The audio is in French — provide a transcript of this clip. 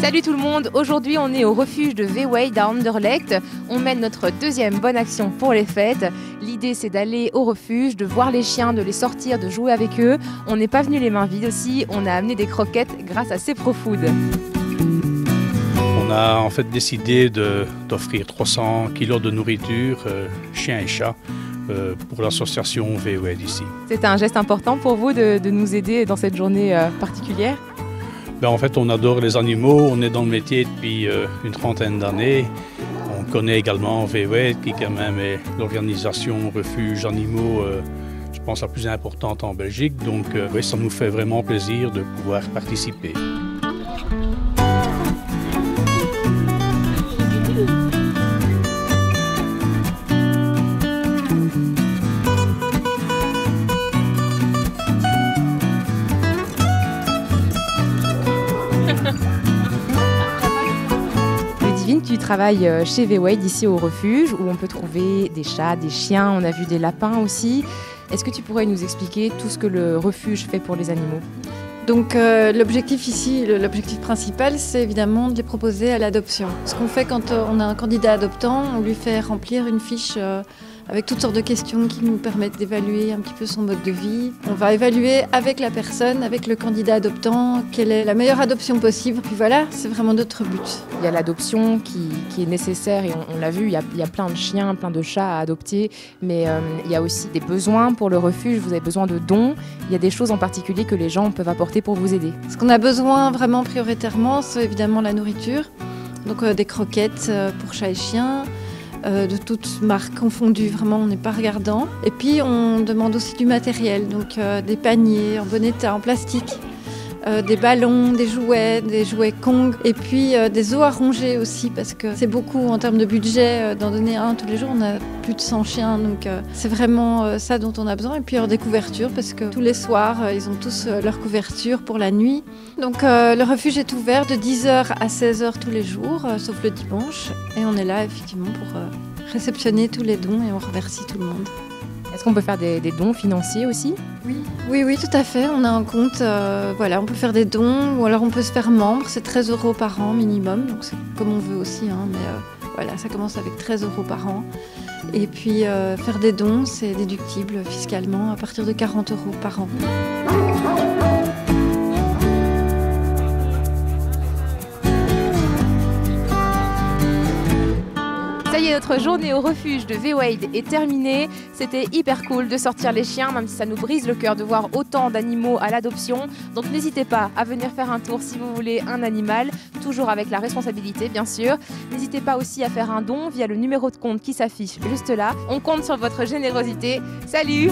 Salut tout le monde, aujourd'hui on est au refuge de Veewaide à Anderlecht. On mène notre deuxième bonne action pour les fêtes. L'idée c'est d'aller au refuge, de voir les chiens, de les sortir, de jouer avec eux. On n'est pas venu les mains vides aussi, on a amené des croquettes grâce à CeproFood. On a en fait décidé d'offrir 300 kg de nourriture, chiens et chats, pour l'association Veewaide ici. C'est un geste important pour vous de nous aider dans cette journée particulière? En fait, on adore les animaux, on est dans le métier depuis une trentaine d'années. On connaît également Veewaide, qui quand même est l'organisation refuge animaux, je pense, la plus importante en Belgique. Donc oui, ça nous fait vraiment plaisir de pouvoir participer. Tu travailles chez Veewaide ici au refuge où on peut trouver des chats, des chiens, on a vu des lapins aussi. Est-ce que tu pourrais nous expliquer tout ce que le refuge fait pour les animaux? Donc l'objectif ici, l'objectif principal, c'est évidemment de les proposer à l'adoption. Ce qu'on fait quand on a un candidat adoptant, on lui fait remplir une fiche avec toutes sortes de questions qui nous permettent d'évaluer un petit peu son mode de vie. On va évaluer avec la personne, avec le candidat adoptant, quelle est la meilleure adoption possible. Puis voilà, c'est vraiment notre but. Il y a l'adoption qui est nécessaire et on l'a vu, il y a plein de chiens, plein de chats à adopter, mais il y a aussi des besoins pour le refuge, vous avez besoin de dons. Il y a des choses en particulier que les gens peuvent apporter pour vous aider. Ce qu'on a besoin vraiment prioritairement, c'est évidemment la nourriture. Donc des croquettes pour chats et chiens. De toutes marques confondues, vraiment on n'est pas regardant. Et puis on demande aussi du matériel, donc des paniers en bon état, en plastique, des ballons, des jouets Kong, et puis des os à ronger aussi, parce que c'est beaucoup en termes de budget, d'en donner un tous les jours, on a plus de 100 chiens, donc c'est vraiment ça dont on a besoin. Et puis des couvertures, parce que tous les soirs, ils ont tous leur couverture pour la nuit. Donc le refuge est ouvert de 10h à 16h tous les jours, sauf le dimanche. Et on est là effectivement pour réceptionner tous les dons et on remercie tout le monde. Est-ce qu'on peut faire des dons financiers aussi? Oui, tout à fait. On a un compte, voilà, on peut faire des dons ou alors on peut se faire membre. C'est 13 € par an minimum, donc c'est comme on veut aussi, hein, mais voilà, ça commence avec 13 € par an. Et puis faire des dons, c'est déductible fiscalement à partir de 40 € par an. Ça y est, notre journée au refuge de Veewaide est terminée. C'était hyper cool de sortir les chiens, même si ça nous brise le cœur de voir autant d'animaux à l'adoption. Donc n'hésitez pas à venir faire un tour si vous voulez un animal, toujours avec la responsabilité bien sûr. N'hésitez pas aussi à faire un don via le numéro de compte qui s'affiche juste là. On compte sur votre générosité. Salut!